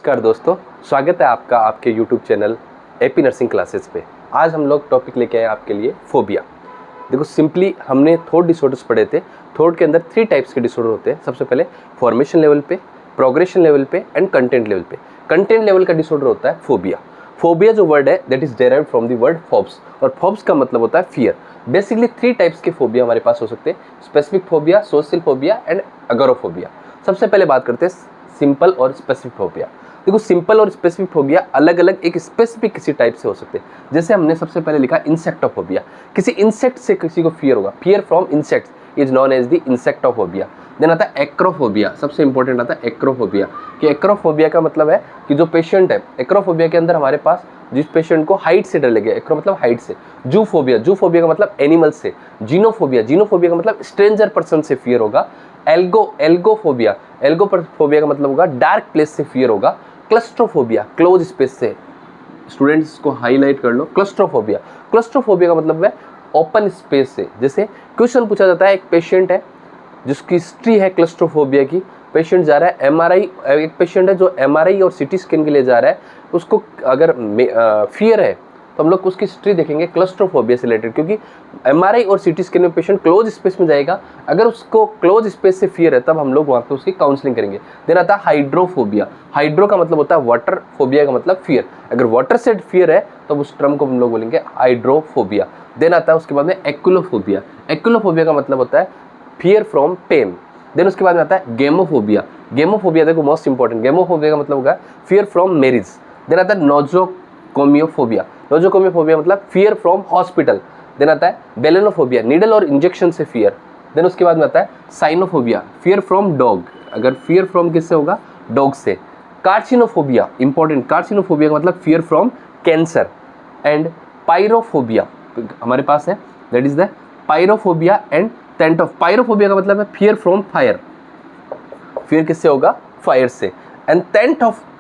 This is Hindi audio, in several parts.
नमस्कार दोस्तों, स्वागत है आपका आपके YouTube channel AP nursing classes पे। आज हम लोग टॉपिक लेके आए आपके लिए फोबिया। देखो सिंपली हमने थॉट डिसऑर्डर्स पढ़े थे। थॉट के अंदर 3 टाइप्स के डिसऑर्डर होते हैं। सबसे पहले फॉर्मेशन लेवल पे, प्रोग्रेशन लेवल पे एंड कंटेंट लेवल पे। कंटेंट लेवल का डिसऑर्डर होता है फोबिया। फोबिया जो वर्ड है that is derived from the word Forbes, और फॉब्स का मतलब होता है फियर। बेसिकली 3 टाइप्स के फोबिया हमारे पास हो सकते हैं, specific phobia, social phobia and agoraphobia. सबसे पहले बात करते हैं सिंपल और स्पेसिफिक फोबिया। देखो सिंपल और स्पेसिफिक फोबिया अलग अलग एक स्पेसिफिक किसी टाइप से हो सकते हैं। जैसे हमने सबसे पहले लिखा इंसेक्टोफोबिया, किसी इंसेक्ट से किसी को फियर होगा, fear from insects is known as the insectophobia. Then आता है एक्रोफोबिया, सबसे इंपॉर्टेंट आता है एक्रोफोबिया। कि एक्रोफोबिया का मतलब है कि जो पेशेंट है, एक्रोफोबिया के अंदर हमारे पास जिस पेशेंट को हाइट से डर लगे, एक्रो मतलब हाइट से। जूफोबिया, जूफोबिया का मतलब एनिमल से। जीनोफोबिया, जीनोफोबिया का मतलब स्ट्रेंजर पर्सन से फियर होगा। एल्गोफोबिया, एल्गोफोबिया का मतलब होगा डार्क प्लेस से फियर होगा। क्लस्ट्रोफोबिया, क्लोज स्पेस से। स्टूडेंट्स को हाईलाइट कर लो, क्लस्ट्रोफोबिया। क्लस्ट्रोफोबिया का मतलब है ओपन स्पेस से। जैसे क्वेश्चन पूछा जाता है, एक पेशेंट है जिसकी हिस्ट्री है क्लस्ट्रोफोबिया की, पेशेंट जा रहा है एमआरआई, एक पेशेंट है जो एमआरआई और सिटी स्कैन के लिए जा रहा है, उसको अगर फियर है तो हम लोग उसकी हिस्ट्री देखेंगे क्लस्ट्रोफोबिया से रिलेटेड, क्योंकि एमआरआई और सिटी स्कैन में पेशेंट क्लोज स्पेस में जाएगा। अगर उसको क्लोज स्पेस से फियर है तब हम लोग वहाँ पे उसकी काउंसलिंग करेंगे। देन आता है हाइड्रोफोबिया। हाइड्रो का मतलब होता है वाटर, फोबिया का मतलब फियर। अगर वाटर से फियर है तो उस टर्म को हम लोग बोलेंगे हाइड्रोफोबिया। देन आता है उसके बाद में एक्युलोफोबिया। एक्युलोफोबिया का मतलब होता है फियर फ्रॉम पेन। देन उसके बाद में आता है गेमोफोबिया। गेमोफोबिया देखो मोस्ट इंपॉर्टेंट, गेमोफोबिया का मतलब होगा फियर फ्रॉम मैरिज। देन आता है नोजोकोमियोफोबिया। नोजोकोमियोफोबिया मतलब फियर फ्रॉम हॉस्पिटल। देन आता है बेलेनोफोबिया, नीडल और इंजेक्शन से फियर। देन उसके बाद में आता है साइनोफोबिया, फियर फ्रॉम डॉग। अगर फियर फ्रॉम किससे होगा? डॉग से। कार्सिनोफोबिया, इंपॉर्टेंट, कार्सिनोफोबिया का मतलब fear from cancer. And pyrophobia हमारे पास है, that is the pyrophobia and pyrophobia का मतलब है फियर फ्रॉम फायर। फियर किससे होगा? फायर से। एंड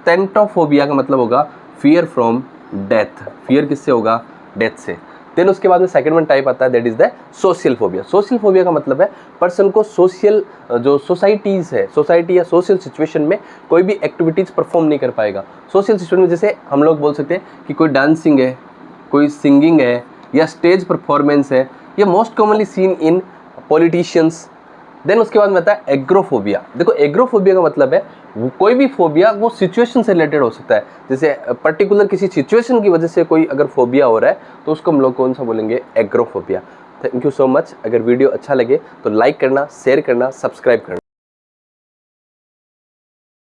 टेंटोफोबिया का मतलब होगा फियर फ्रॉम डेथ। फियर किससे होगा? डेथ से। देन उसके बाद में सेकंड वन टाइप आता है, that is the social phobia. Social phobia का मतलब है पर्सन को सोशल जो सोसाइटीज है, सोसाइटी या सोशल सिचुएशन में कोई भी एक्टिविटीज परफॉर्म नहीं कर पाएगा। सोशल सिचुएशन में जैसे हम लोग बोल सकते हैं कि कोई डांसिंग है, कोई सिंगिंग है या स्टेज परफॉर्मेंस है, ये most commonly seen in politicians. Then उसके बाद में आता है एग्रोफोबिया। देखो एग्रोफोबिया का मतलब है कोई भी फोबिया वो सिचुएशन से रिलेटेड हो सकता है। जैसे पर्टिकुलर किसी सिचुएशन की वजह से कोई अगर फोबिया हो रहा है तो उसको हम लोग कौन सा बोलेंगे? Agoraphobia. Thank you so much. अगर वीडियो अच्छा लगे तो लाइक करना, शेयर करना, सब्सक्राइब करना।